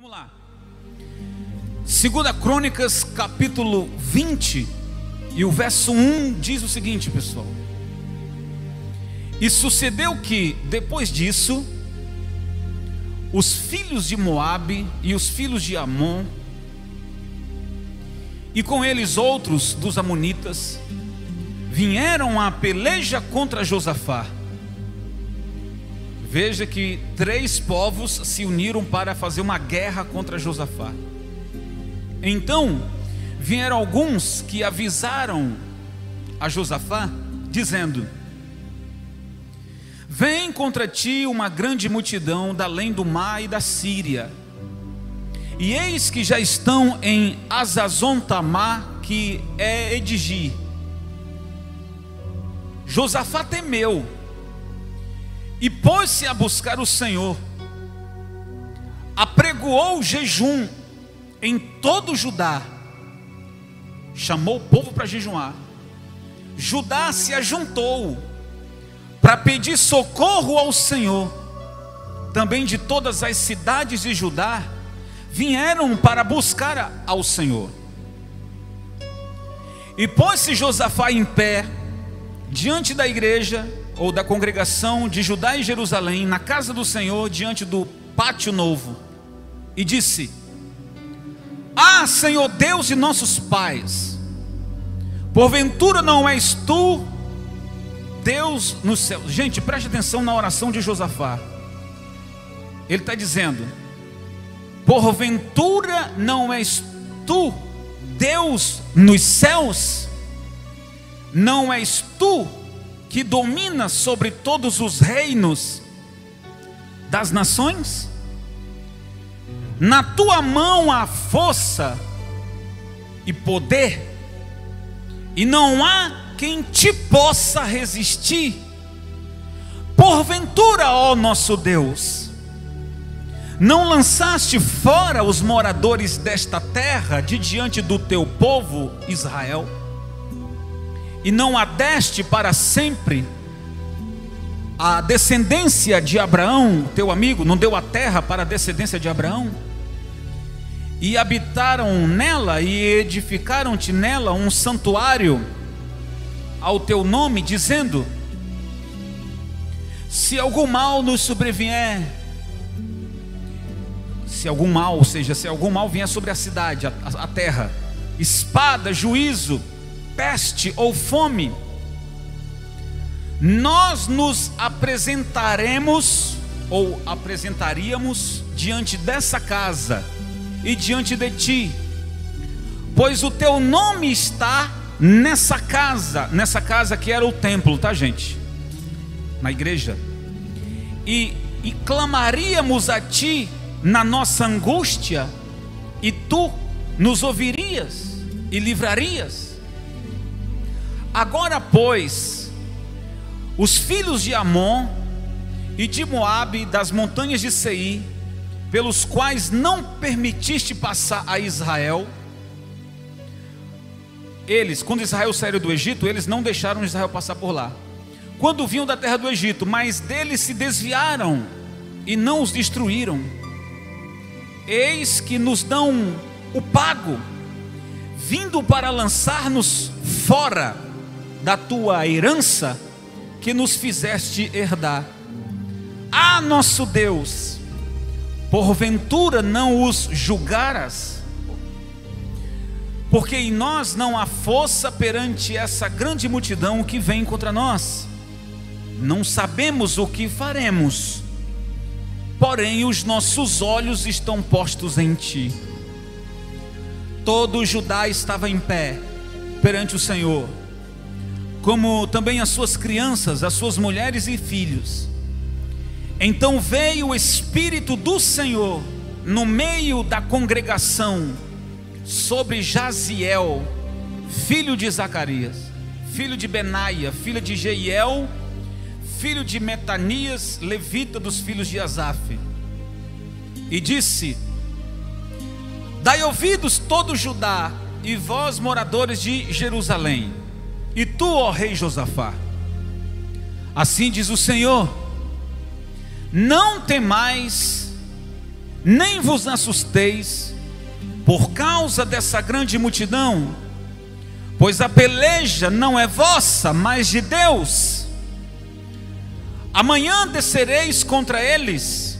Vamos lá. 2 Crônicas, capítulo 20, e o verso 1 diz o seguinte, pessoal: E sucedeu que, depois disso, os filhos de Moabe e os filhos de Amon, e com eles outros dos amonitas, vieram à peleja contra Josafá. Veja que 3 povos se uniram para fazer uma guerra contra Josafá. Então vieram alguns que avisaram a Josafá, dizendo: Vem contra ti uma grande multidão da além do mar e da Síria, e eis que já estão em Hazazon-Tamar, que é Edigi. Josafá temeu e pôs-se a buscar o Senhor, apregoou jejum em todo Judá, chamou o povo para jejuar. Judá se ajuntou para pedir socorro ao Senhor. Também de todas as cidades de Judá vieram para buscar ao Senhor. E pôs-se Josafá em pé diante da igreja, ou da congregação de Judá e Jerusalém, na casa do Senhor, diante do pátio novo, e disse: Ah, Senhor Deus de nossos pais, porventura não és tu Deus no céu? Gente, preste atenção na oração de Josafá. Ele está dizendo: porventura não és tu Deus nos céus? Não és tu que domina sobre todos os reinos das nações? Na tua mão há força e poder, e não há quem te possa resistir. Porventura, ó nosso Deus, não lançaste fora os moradores desta terra de diante do teu povo Israel? E não a deste para sempre a descendência de Abraão, teu amigo? Não deu a terra para a descendência de Abraão? E habitaram nela e edificaram-te nela um santuário ao teu nome, dizendo: se algum mal nos sobrevier, se algum mal, ou seja, se algum mal vier sobre a cidade, a terra, espada, juízo, peste ou fome, nós nos apresentaremos ou apresentaríamos diante dessa casa e diante de ti, pois o teu nome está nessa casa que era o templo, tá, gente? Na igreja. E clamaríamos a ti na nossa angústia, e tu nos ouvirias e livrarias. Agora, pois, os filhos de Amon e de Moabe, das montanhas de Seir, pelos quais não permitiste passar a Israel, eles, quando Israel saiu do Egito, eles não deixaram Israel passar por lá, quando vinham da terra do Egito, mas deles se desviaram e não os destruíram. Eis que nos dão o pago, vindo para lançar-nos fora da tua herança que nos fizeste herdar. Ah, nosso Deus, porventura não os julgaras? Porque em nós não há força perante essa grande multidão que vem contra nós. Não sabemos o que faremos, porém os nossos olhos estão postos em ti. Todo Judá estava em pé perante o Senhor, como também as suas crianças, as suas mulheres e filhos. Então veio o Espírito do Senhor no meio da congregação sobre Jaziel, filho de Zacarias, filho de Benaia, filho de Jeiel, filho de Metanias, levita dos filhos de Asaf, e disse: Dai ouvidos todo Judá, e vós moradores de Jerusalém, e tu, ó rei Josafá, assim diz o Senhor: não temais nem vos assusteis por causa dessa grande multidão, pois a peleja não é vossa, mas de Deus. Amanhã descereis contra eles,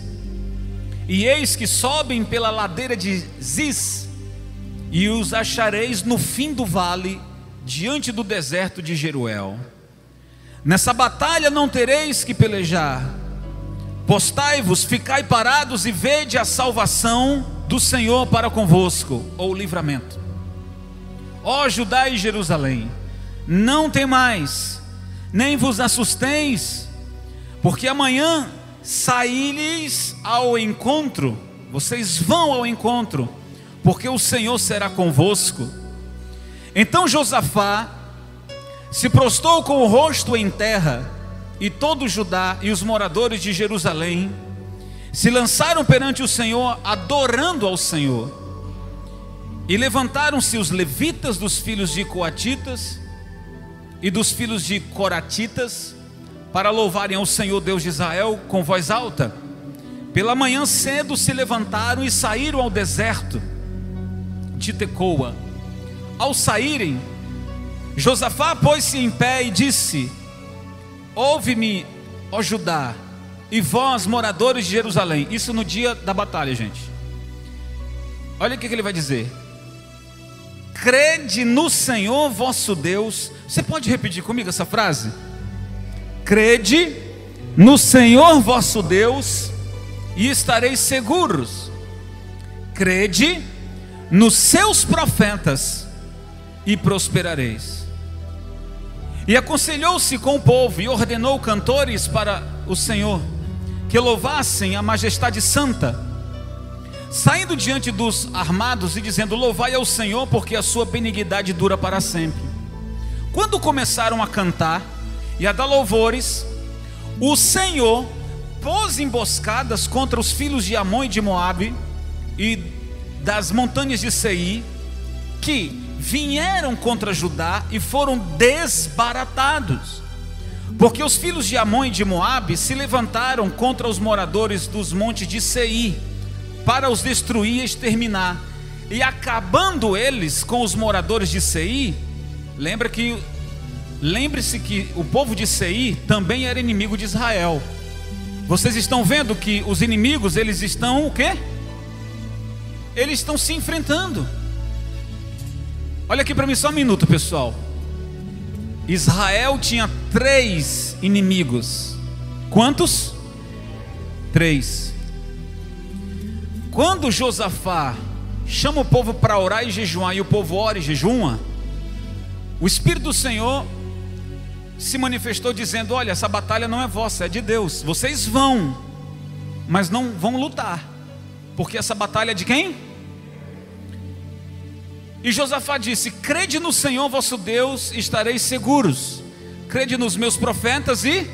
e eis que sobem pela ladeira de Ziz, e os achareis no fim do vale, diante do deserto de Jeruel. Nessa batalha não tereis que pelejar. Postai-vos, ficai parados e vede a salvação do Senhor para convosco, ou o livramento. Ó Judá e Jerusalém, não temais, nem vos assusteis, porque amanhã saíreis ao encontro, vocês vão ao encontro, porque o Senhor será convosco. Então Josafá se prostrou com o rosto em terra, e todo Judá e os moradores de Jerusalém se lançaram perante o Senhor, adorando ao Senhor. E levantaram-se os levitas dos filhos de Coatitas e dos filhos de Coratitas, para louvarem ao Senhor Deus de Israel com voz alta. Pela manhã cedo se levantaram e saíram ao deserto de Tecoa. Ao saírem, Josafá pôs-se em pé e disse: ouve-me, ó Judá, e vós, moradores de Jerusalém. Isso no dia da batalha, gente. Olha o que ele vai dizer: crede no Senhor vosso Deus. Você pode repetir comigo essa frase? Crede no Senhor vosso Deus e estareis seguros. Crede nos seus profetas e prosperareis. E aconselhou-se com o povo e ordenou cantores para o Senhor, que louvassem a majestade santa, saindo diante dos armados e dizendo: louvai ao Senhor, porque a sua benignidade dura para sempre. Quando começaram a cantar e a dar louvores, o Senhor pôs emboscadas contra os filhos de Amon e de Moabe e das montanhas de Seir, que vieram contra Judá e foram desbaratados, porque os filhos de Amon e de Moabe se levantaram contra os moradores dos montes de Seir, para os destruir e exterminar. E acabando eles com os moradores de Seir, lembre-se que o povo de Seir também era inimigo de Israel. Vocês estão vendo que os inimigos, eles estão o quê? Eles estão se enfrentando. Olha aqui para mim só um minuto, pessoal. Israel tinha 3 inimigos. Quantos? 3. Quando Josafá chama o povo para orar e jejuar, e o povo ora e jejuma, o Espírito do Senhor se manifestou dizendo: olha, essa batalha não é vossa, é de Deus. Vocês vão, mas não vão lutar, porque essa batalha é de quem? E Josafá disse: crede no Senhor vosso Deus e estareis seguros. Crede nos meus profetas. E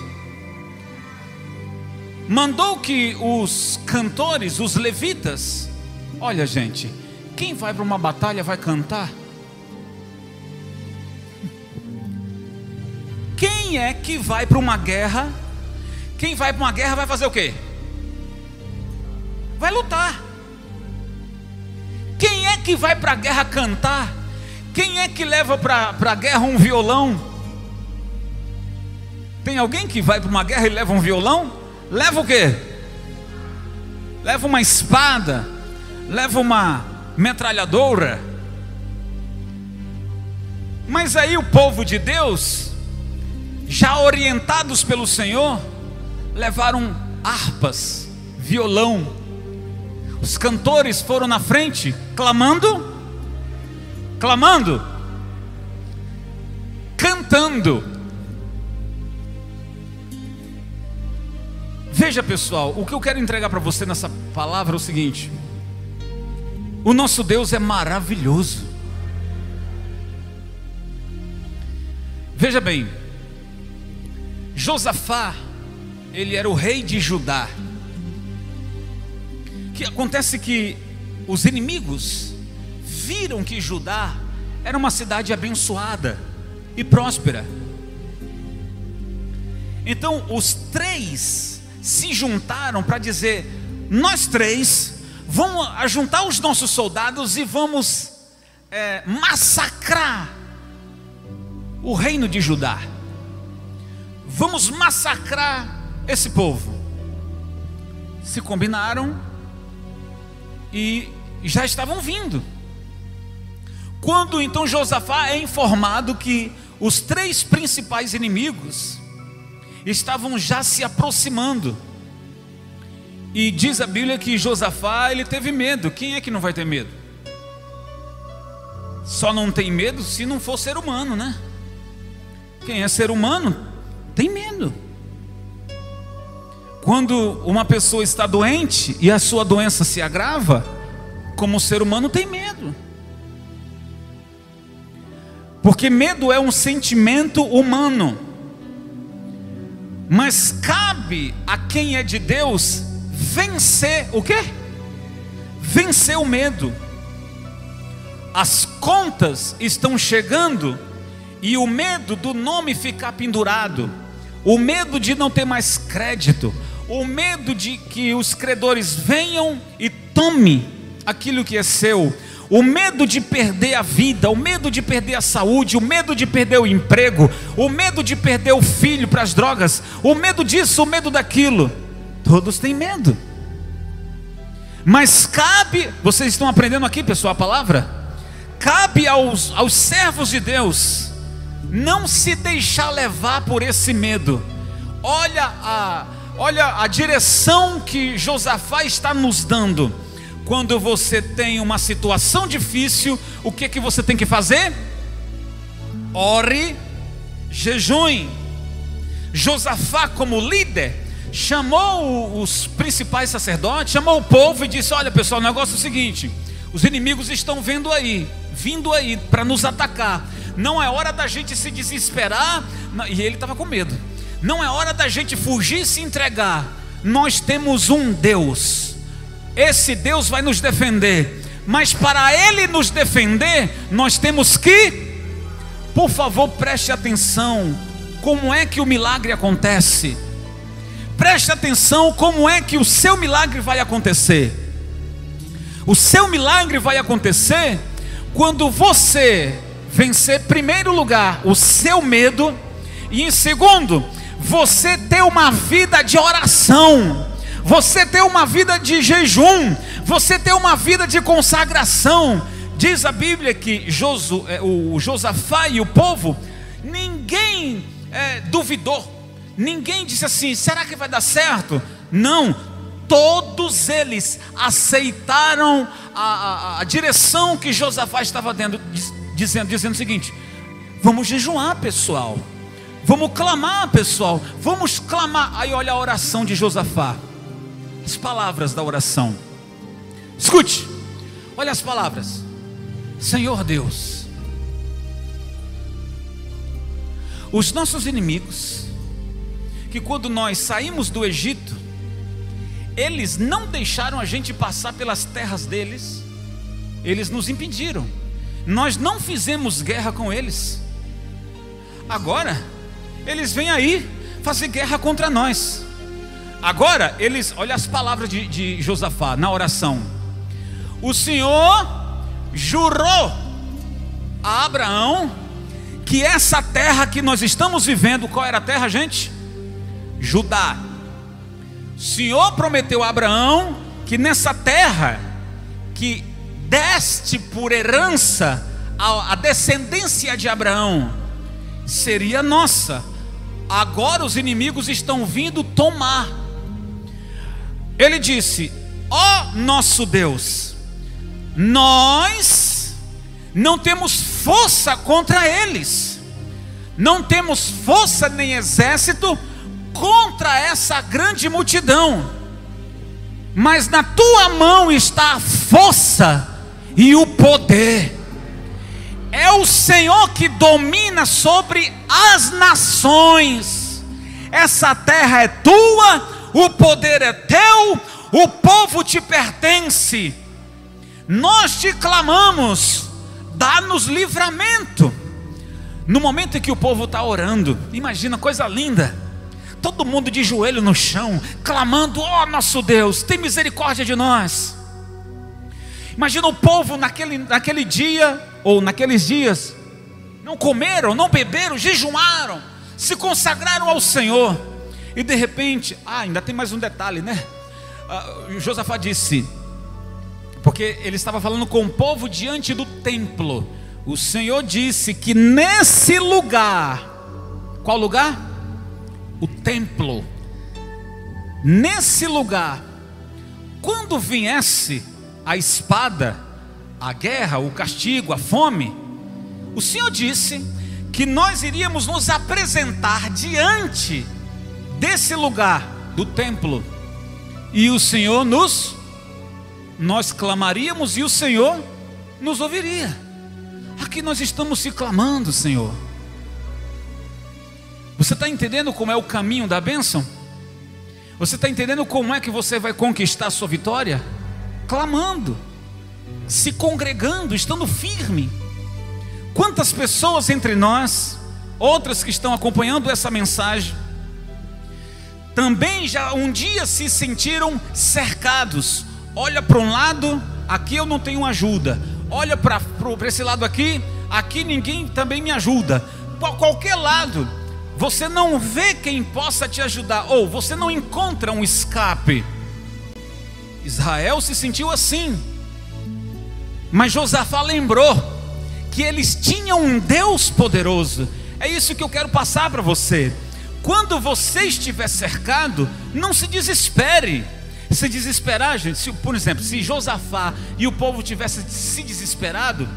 mandou que os cantores, os levitas, olha gente, quem vai para uma batalha vai cantar? Quem é que vai para uma guerra? Quem vai para uma guerra vai fazer o quê? Vai lutar. Quem é que vai para a guerra cantar? Quem é que leva para a guerra um violão? Tem alguém que vai para uma guerra e leva um violão? Leva o quê? Leva uma espada, leva uma metralhadora. Mas aí o povo de Deus, já orientados pelo Senhor, levaram harpas, violão. Os cantores foram na frente, clamando, cantando. Veja pessoal, o que eu quero entregar para você nessa palavra é o seguinte: o nosso Deus é maravilhoso. Veja bem, Josafá, ele era o rei de Judá. Que acontece que os inimigos viram que Judá era uma cidade abençoada e próspera. Então os 3 se juntaram para dizer: nós 3 vamos ajuntar os nossos soldados e vamos massacrar o reino de Judá. Vamos massacrar esse povo. Se combinaram e já estavam vindo. Quando então Josafá é informado que os 3 principais inimigos estavam já se aproximando, e diz a Bíblia que Josafá, ele teve medo. Quem é que não vai ter medo? Só não tem medo se não for ser humano, né? Quem é ser humano tem medo. Quando uma pessoa está doente e a sua doença se agrava, como ser humano tem medo. Porque medo é um sentimento humano. Mas cabe a quem é de Deus vencer o quê? Vencer o medo. As contas estão chegando e o medo do nome ficar pendurado, o medo de não ter mais crédito, o medo de que os credores venham e tome aquilo que é seu, o medo de perder a vida, o medo de perder a saúde, o medo de perder o emprego, o medo de perder o filho para as drogas, o medo disso, o medo daquilo. Todos têm medo. Mas cabe, vocês estão aprendendo aqui, pessoal, a palavra? Cabe aos servos de Deus não se deixar levar por esse medo. Olha a direção que Josafá está nos dando. Quando você tem uma situação difícil, o que que você tem que fazer? Ore, jejue. Josafá, como líder, chamou os principais sacerdotes, chamou o povo e disse: olha pessoal, o negócio é o seguinte, os inimigos estão vindo aí para nos atacar. Não é hora da gente se desesperar. E ele estava com medo. Não é hora da gente fugir e se entregar. Nós temos um Deus. Esse Deus vai nos defender. Mas para Ele nos defender, nós temos que, por favor, preste atenção. Como é que o milagre acontece? Preste atenção como é que o seu milagre vai acontecer. O seu milagre vai acontecer quando você vencer, em primeiro lugar, o seu medo, e em segundo, você ter uma vida de oração, você ter uma vida de jejum, você ter uma vida de consagração. Diz a Bíblia que o Josafá e o povo, ninguém duvidou, ninguém disse assim: será que vai dar certo? Não, todos eles aceitaram a direção que Josafá estava dizendo o seguinte: vamos jejuar, pessoal, vamos clamar, pessoal, vamos clamar. Aí olha a oração de Josafá, as palavras da oração, escute, olha as palavras: Senhor Deus, os nossos inimigos, que quando nós saímos do Egito, eles não deixaram a gente passar pelas terras deles, eles nos impediram, nós não fizemos guerra com eles. Agora eles vêm aí fazer guerra contra nós. Agora eles, olha as palavras de Josafá na oração: o Senhor jurou a Abraão que essa terra que nós estamos vivendo, qual era a terra, gente? Judá. O Senhor prometeu a Abraão que nessa terra que deste por herança a descendência de Abraão seria nossa. Agora os inimigos estão vindo tomar. Ele disse: ó nosso Deus, nós não temos força contra eles, não temos força nem exército contra essa grande multidão, mas na tua mão está a força e o poder. É o Senhor que domina sobre as nações. Essa terra é tua, o poder é teu, o povo te pertence. Nós te clamamos, dá-nos livramento. No momento em que o povo está orando, imagina, coisa linda, todo mundo de joelho no chão, clamando: ó nosso Deus, tem misericórdia de nós. Imagina o povo naquele dia, ou naqueles dias, não comeram, não beberam, jejuaram, se consagraram ao Senhor. E de repente, ainda tem mais um detalhe, né? Josafá disse, porque ele estava falando com o povo diante do templo. O Senhor disse que nesse lugar, qual lugar? O templo. Nesse lugar, quando viesse a espada, a guerra, o castigo, a fome, o Senhor disse que nós iríamos nos apresentar diante desse lugar do templo, e o Senhor nós clamaríamos e o Senhor nos ouviria. Aqui nós estamos se clamando, Senhor. Você está entendendo como é o caminho da bênção? Você está entendendo como é que você vai conquistar a sua vitória? Clamando, se congregando, estando firme. Quantas pessoas entre nós, outras que estão acompanhando essa mensagem, também já um dia se sentiram cercados. Olha para um lado, aqui eu não tenho ajuda. Olha para esse lado aqui ninguém também me ajuda. Qualquer lado, você não vê quem possa te ajudar, ou você não encontra um escape. Israel se sentiu assim, mas Josafá lembrou que eles tinham um Deus poderoso. É isso que eu quero passar para você. Quando você estiver cercado, não se desespere. Se desesperar, gente, por exemplo, se Josafá e o povo tivessem se desesperado,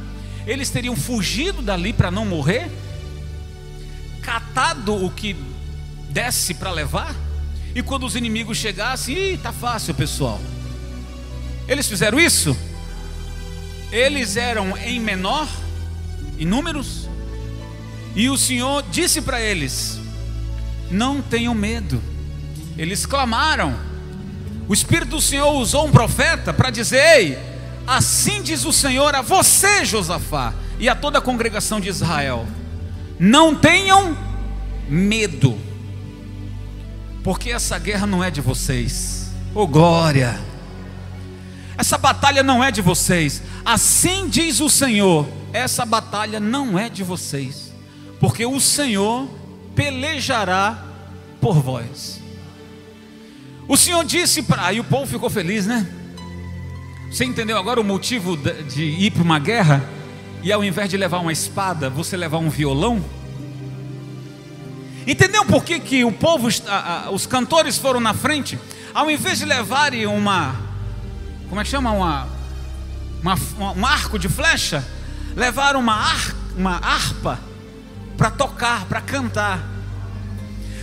eles teriam fugido dali para não morrer, catado o que desse para levar, e quando os inimigos chegassem, tá fácil, pessoal. Eles fizeram isso? Eles eram em menor, em números, e o Senhor disse para eles: não tenham medo. Eles clamaram. O Espírito do Senhor usou um profeta para dizer: ei, assim diz o Senhor a você, Josafá, e a toda a congregação de Israel: não tenham medo, porque essa guerra não é de vocês. Oh glória! Essa batalha não é de vocês. Assim diz o Senhor: essa batalha não é de vocês, porque o Senhor pelejará por vós. O Senhor disse para... E o povo ficou feliz, né? Você entendeu agora o motivo de ir para uma guerra, e ao invés de levar uma espada, você levar um violão? Entendeu por que o povo, os cantores foram na frente? Ao invés de levarem como é que chama? Um arco de flecha, levaram uma harpa para tocar, para cantar.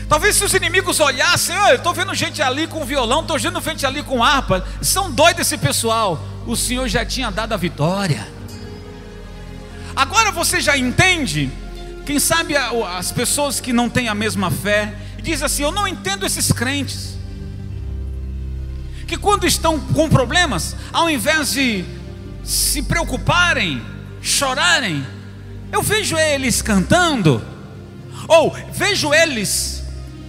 Talvez se os inimigos olhassem: eu estou vendo gente ali com violão, estou vendo gente ali com harpa, são doidos esse pessoal. O Senhor já tinha dado a vitória. Agora você já entende. Quem sabe as pessoas que não têm a mesma fé, e diz assim: eu não entendo esses crentes, que quando estão com problemas, ao invés de se preocuparem, chorarem, eu vejo eles cantando, ou vejo eles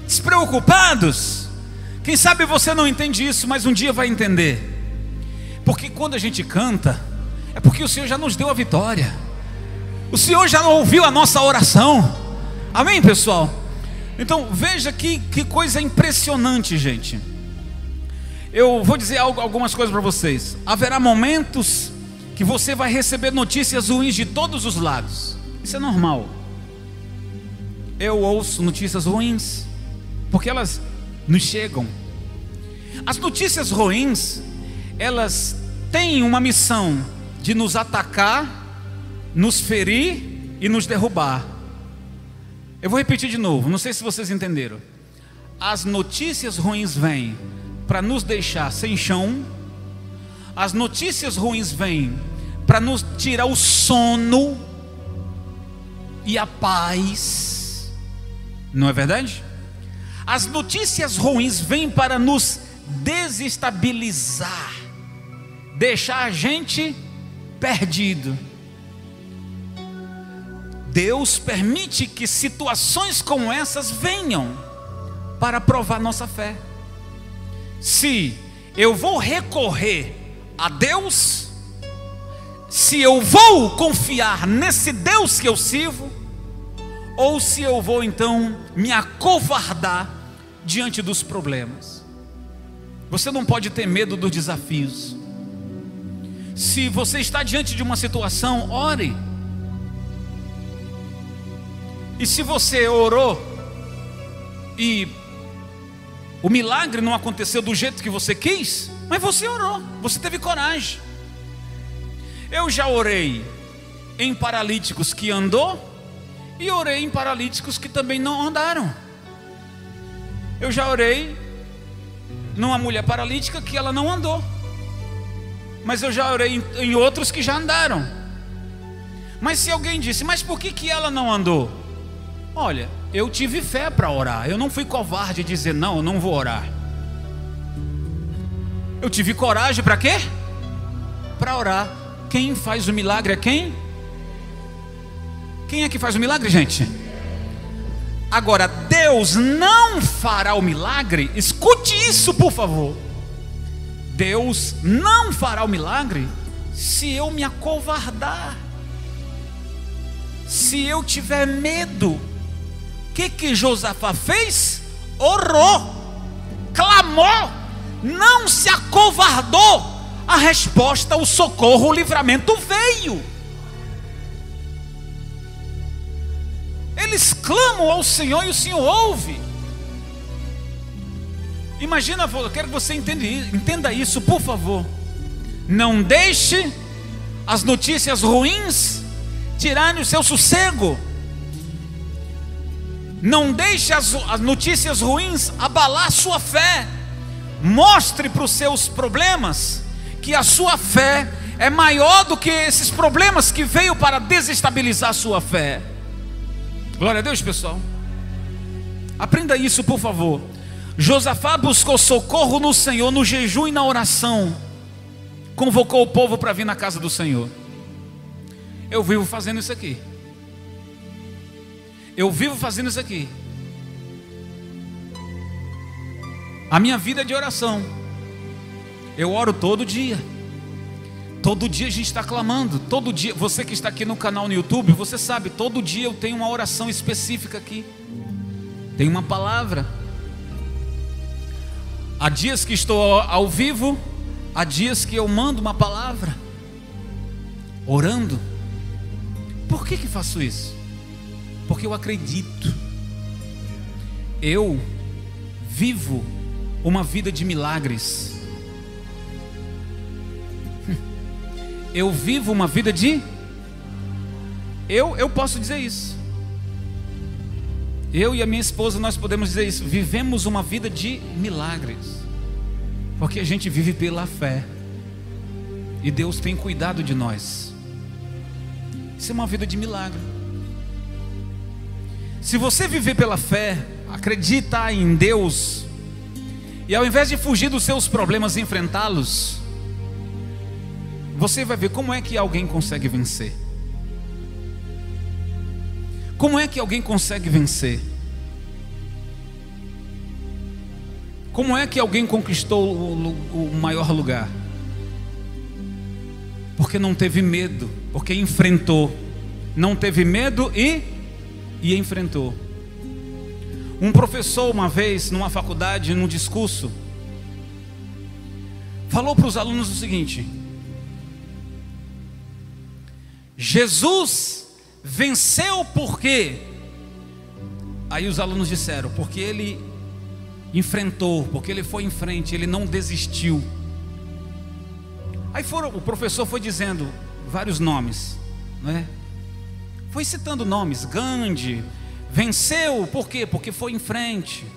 despreocupados. Quem sabe você não entende isso, mas um dia vai entender. Porque quando a gente canta, é porque o Senhor já nos deu a vitória. O Senhor já ouviu a nossa oração. Amém, pessoal? Então veja que coisa impressionante, gente. Eu vou dizer algumas coisas para vocês. Haverá momentos que você vai receber notícias ruins de todos os lados. Isso é normal. Eu ouço notícias ruins, porque elas nos chegam. As notícias ruins, elas têm uma missão de nos atacar, nos ferir e nos derrubar. Eu vou repetir de novo, não sei se vocês entenderam. As notícias ruins vêm para nos deixar sem chão. As notícias ruins vêm para nos tirar o sono e a paz. Não é verdade? As notícias ruins vêm para nos desestabilizar, deixar a gente perdido. Deus permite que situações como essas venham para provar nossa fé. Se eu vou recorrer a Deus, se eu vou confiar nesse Deus que eu sirvo, ou se eu vou então me acovardar diante dos problemas. Você não pode ter medo dos desafios. Se você está diante de uma situação, ore. E se você orou e o milagre não aconteceu do jeito que você quis, mas você orou, você teve coragem. Eu já orei em paralíticos que andou, e orei em paralíticos que também não andaram. Eu já orei numa mulher paralítica que ela não andou, mas eu já orei em outros que já andaram. Mas se alguém disse, mas por que ela não andou? Olha, eu tive fé para orar. Eu não fui covarde de dizer, não, eu não vou orar. Eu tive coragem para quê? Para orar. Quem faz o milagre é quem? Quem é que faz o milagre, gente? Agora, Deus não fará o milagre. Escute isso, por favor. Deus não fará o milagre se eu me acovardar, se eu tiver medo. O que Josafá fez? Orou, clamou, não se acovardou. A resposta, o socorro, o livramento veio. Eles clamam ao Senhor e o Senhor ouve. Imagina, eu quero que você entenda isso, por favor. Não deixe as notícias ruins tirarem o seu sossego. Não deixe as notícias ruins abalar a sua fé. Mostre para os seus problemas que a sua fé é maior do que esses problemas que veio para desestabilizar a sua fé. Glória a Deus, pessoal. Aprenda isso, por favor. Josafá buscou socorro no Senhor, no jejum e na oração. Convocou o povo para vir na casa do Senhor. Eu vivo fazendo isso aqui. Eu vivo fazendo isso aqui. A minha vida é de oração. Eu oro todo dia. Todo dia a gente está clamando. Todo dia, você que está aqui no canal no YouTube, você sabe, todo dia eu tenho uma oração específica aqui. Tem uma palavra. Há dias que estou ao vivo, há dias que eu mando uma palavra, orando. Por que faço isso? Porque eu acredito. Eu vivo uma vida de milagres. Eu vivo uma vida de... Eu posso dizer isso. Eu e a minha esposa, nós podemos dizer isso. Vivemos uma vida de milagres, porque a gente vive pela fé, e Deus tem cuidado de nós. Isso é uma vida de milagre. Se você viver pela fé, acreditar em Deus, e ao invés de fugir dos seus problemas e enfrentá-los, você vai ver como é que alguém consegue vencer. Como é que alguém consegue vencer? Como é que alguém conquistou o maior lugar? Porque não teve medo, porque enfrentou. Não teve medo e enfrentou. Um professor, uma vez, numa faculdade, num discurso, falou para os alunos o seguinte: Jesus venceu por quê? Aí os alunos disseram: porque ele enfrentou, porque ele foi em frente, ele não desistiu. Aí o professor foi dizendo vários nomes, não é? Foi citando nomes. Gandhi venceu por quê? Porque foi em frente.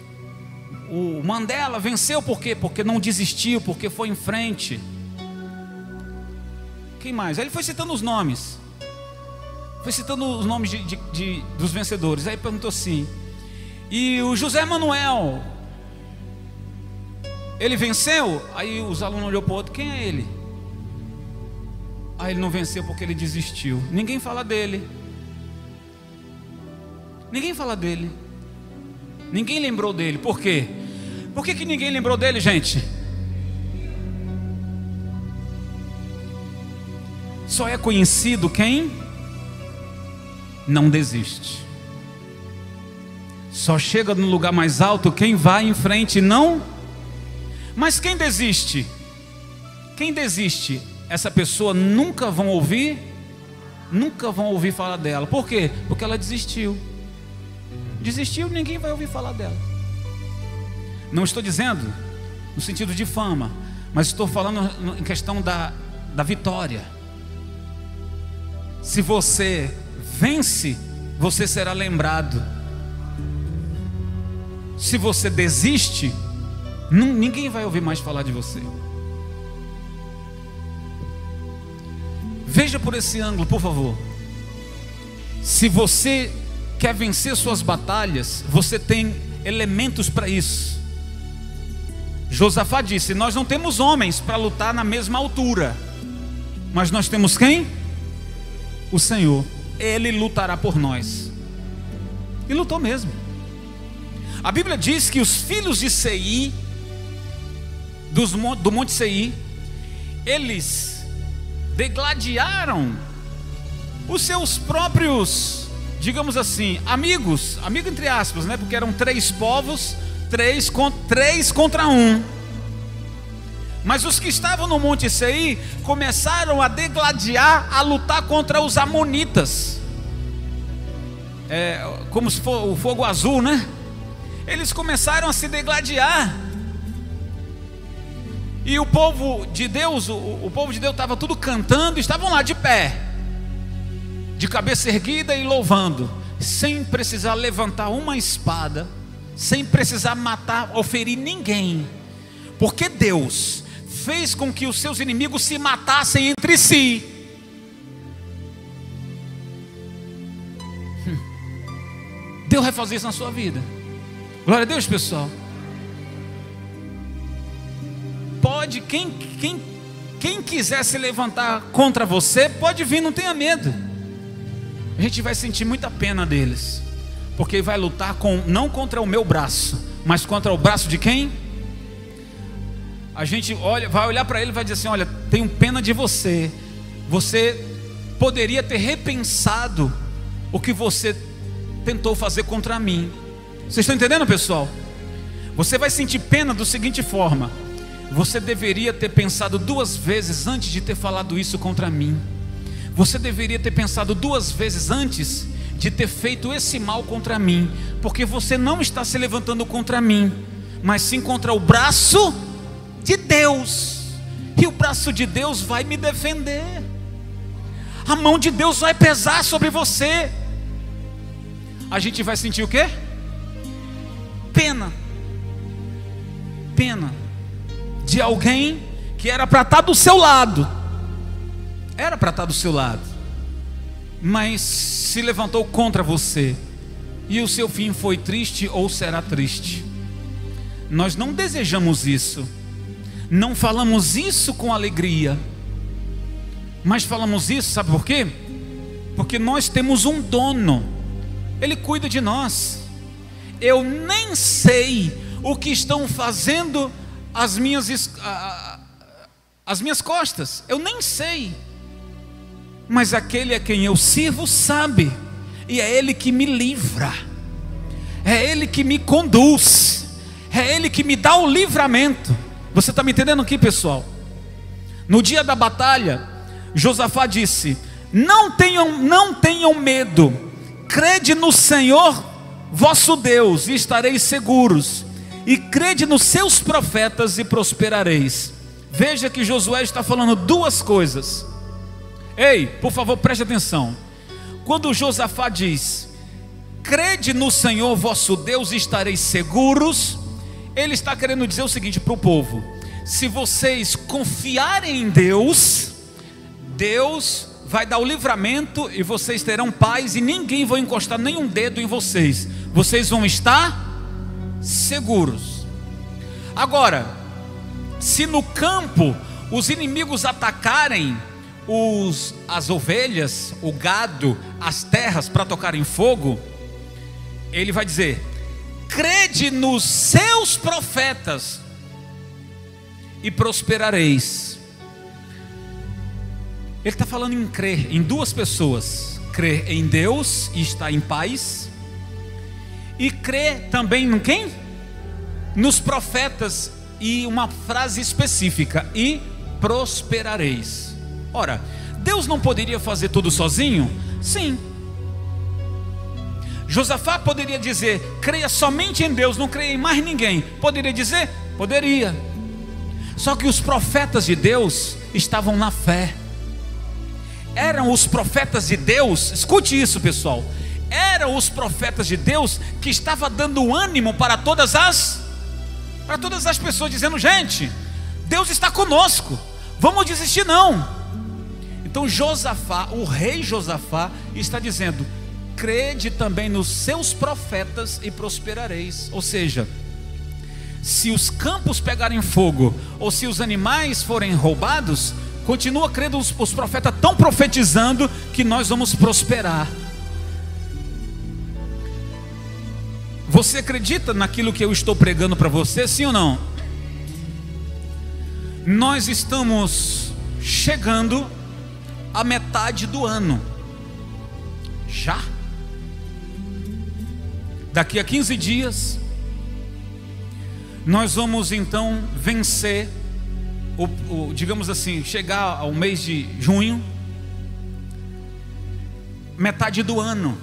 O Mandela venceu por quê? Porque não desistiu, porque foi em frente. Quem mais? Aí ele foi citando os nomes. Foi citando os nomes dos vencedores. Aí perguntou assim: e o José Manuel, ele venceu? Aí os alunos olhou para o outro: quem é ele? Aí ele não venceu porque ele desistiu. Ninguém fala dele. Ninguém fala dele. Ninguém lembrou dele. Por quê? Por que ninguém lembrou dele, gente? Só é conhecido quem não desiste. Só chega no lugar mais alto quem vai em frente e não. Mas quem desiste? Quem desiste? Essa pessoa nunca vão ouvir falar dela. Por quê? Porque ela desistiu. Desistiu, ninguém vai ouvir falar dela. Não estou dizendo no sentido de fama, mas estou falando em questão da vitória. Se você vence, você será lembrado. Se você desiste, ninguém vai ouvir mais falar de você. Veja por esse ângulo, por favor. Se você quer vencer suas batalhas, você tem elementos para isso. Josafá disse: nós não temos homens para lutar na mesma altura, mas nós temos quem? O Senhor. Ele lutará por nós. E lutou mesmo. A Bíblia diz que os filhos de Seir, do Monte Seir, eles degladiaram os seus próprios, digamos assim, amigos entre aspas, né? Porque eram 3 povos, 3 contra 1. Mas os que estavam no Monte Seir começaram a degladiar, a lutar contra os amonitas. Como se for o fogo azul, né? Eles começaram a se degladiar. E o povo de Deus, o povo de Deus estava tudo cantando, estavam lá de pé, de cabeça erguida e louvando, sem precisar levantar uma espada, sem precisar matar ou ferir ninguém, porque Deus fez com que os seus inimigos se matassem entre si. Deus vai fazer isso na sua vida. Glória a Deus, pessoal. Pode, quem quiser se levantar contra você, pode vir, não tenha medo. A gente vai sentir muita pena deles, porque vai lutar não contra o meu braço, mas contra o braço de quem? A gente vai olhar para ele e vai dizer assim: olha, tenho pena de você. Você poderia ter repensado o que você tentou fazer contra mim. Vocês estão entendendo, pessoal? Você vai sentir pena da seguinte forma: você deveria ter pensado 2 vezes antes de ter falado isso contra mim. Você deveria ter pensado 2 vezes antes de ter feito esse mal contra mim, porque você não está se levantando contra mim, mas sim contra o braço de Deus. E o braço de Deus vai me defender. A mão de Deus vai pesar sobre você. A gente vai sentir o quê? Pena de alguém que era para estar do seu lado, mas se levantou contra você, e o seu fim foi triste ou será triste. Nós não desejamos isso, não falamos isso com alegria, mas falamos isso, sabe por quê? Porque nós temos um dono, Ele cuida de nós. Eu nem sei o que estão fazendo as minhas costas, eu nem sei, mas aquele a quem eu sirvo sabe, e é Ele que me livra, é Ele que me conduz, é Ele que me dá o livramento. Você está me entendendo aqui, pessoal? No dia da batalha, Josafá disse: não tenham medo, crede no Senhor vosso Deus e estareis seguros, e crede nos seus profetas e prosperareis. Veja que Josué está falando 2 coisas. Ei, por favor, preste atenção. Quando Josafá diz: crede no Senhor vosso Deus e estareis seguros, ele está querendo dizer o seguinte para o povo: se vocês confiarem em Deus, Deus vai dar o livramento, e vocês terão paz, e ninguém vai encostar nenhum dedo em vocês. Vocês vão estar seguros. Agora, se no campo os inimigos atacarem as ovelhas, o gado, as terras para tocarem fogo, ele vai dizer: crede nos seus profetas e prosperareis. Ele está falando em crer em duas pessoas: crer em Deus e estar em paz, e crer também em quem? Nos profetas, e uma frase específica: e prosperareis. Ora, Deus não poderia fazer tudo sozinho? Sim. Josafá poderia dizer: creia somente em Deus, não creia em mais ninguém. Poderia dizer? Poderia. Só que os profetas de Deus estavam na fé. Eram os profetas de Deus, escute isso, pessoal, eram os profetas de Deus que estavam dando ânimo para todas as pessoas, dizendo: gente, Deus está conosco, vamos desistir não. Então Josafá, o rei Josafá, está dizendo: crede também nos seus profetas e prosperareis. Ou seja, se os campos pegarem fogo, ou se os animais forem roubados, continua crendo, os profetas estão profetizando que nós vamos prosperar. Você acredita naquilo que eu estou pregando para você, sim ou não? Nós estamos chegando à metade do ano. Já? Daqui a 15 dias nós vamos então vencer, digamos assim, chegar ao mês de junho, metade do ano.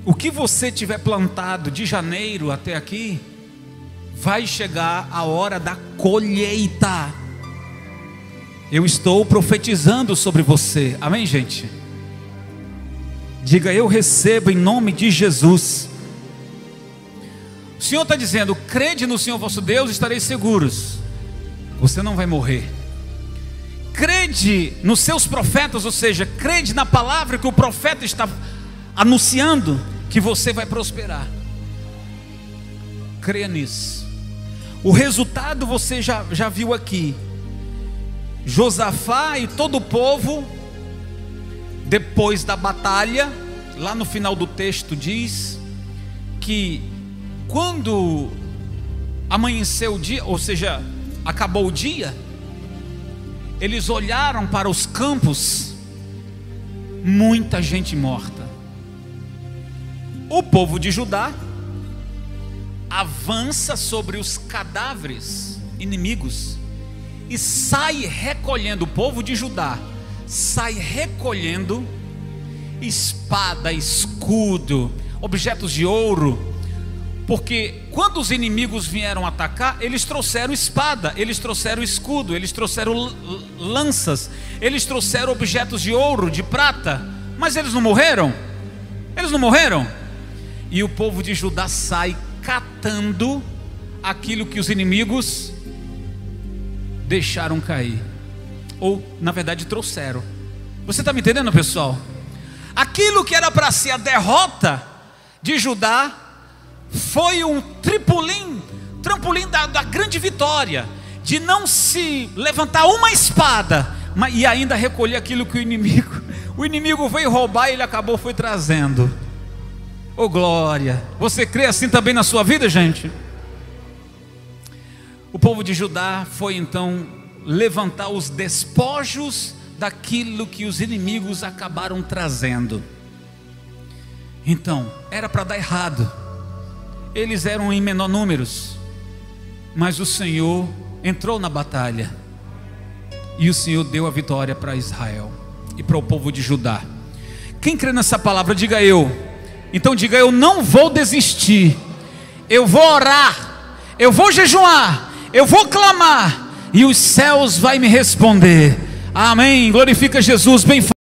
O que você tiver plantado de janeiro até aqui, vai chegar a hora da colheita. Eu estou profetizando sobre você, amém, gente? Diga: eu recebo em nome de Jesus. O Senhor está dizendo: crede no Senhor vosso Deus e estareis seguros. Você não vai morrer. Crede nos seus profetas, ou seja, crede na palavra que o profeta está anunciando, que você vai prosperar. Creia nisso. O resultado você já viu aqui. Josafá e todo o povo, depois da batalha, lá no final do texto diz que quando amanheceu o dia, ou seja, acabou o dia, eles olharam para os campos, muita gente morta. O povo de Judá avança sobre os cadáveres inimigos e sai recolhendo, o povo de Judá sai recolhendo espada, escudo, objetos de ouro, porque quando os inimigos vieram atacar, eles trouxeram espada, eles trouxeram escudo, eles trouxeram lanças, eles trouxeram objetos de ouro, de prata, mas eles não morreram? Eles não morreram? E o povo de Judá sai catando aquilo que os inimigos deixaram cair, ou na verdade trouxeram. Você está me entendendo, pessoal? Aquilo que era para ser a derrota de Judá foi um trampolim da grande vitória, de não se levantar uma espada, e ainda recolher aquilo que o inimigo veio roubar e ele acabou foi trazendo. Oh glória! Você crê assim também na sua vida, gente? O povo de Judá foi então levantar os despojos daquilo que os inimigos acabaram trazendo. Então, era para dar errado. Eles eram em menor números, mas o Senhor entrou na batalha, e o Senhor deu a vitória para Israel e para o povo de Judá. Quem crê nessa palavra, diga eu. Então diga: eu não vou desistir, eu vou orar, eu vou jejuar, eu vou clamar, e os céus vão me responder. Amém. Glorifica Jesus bem forte.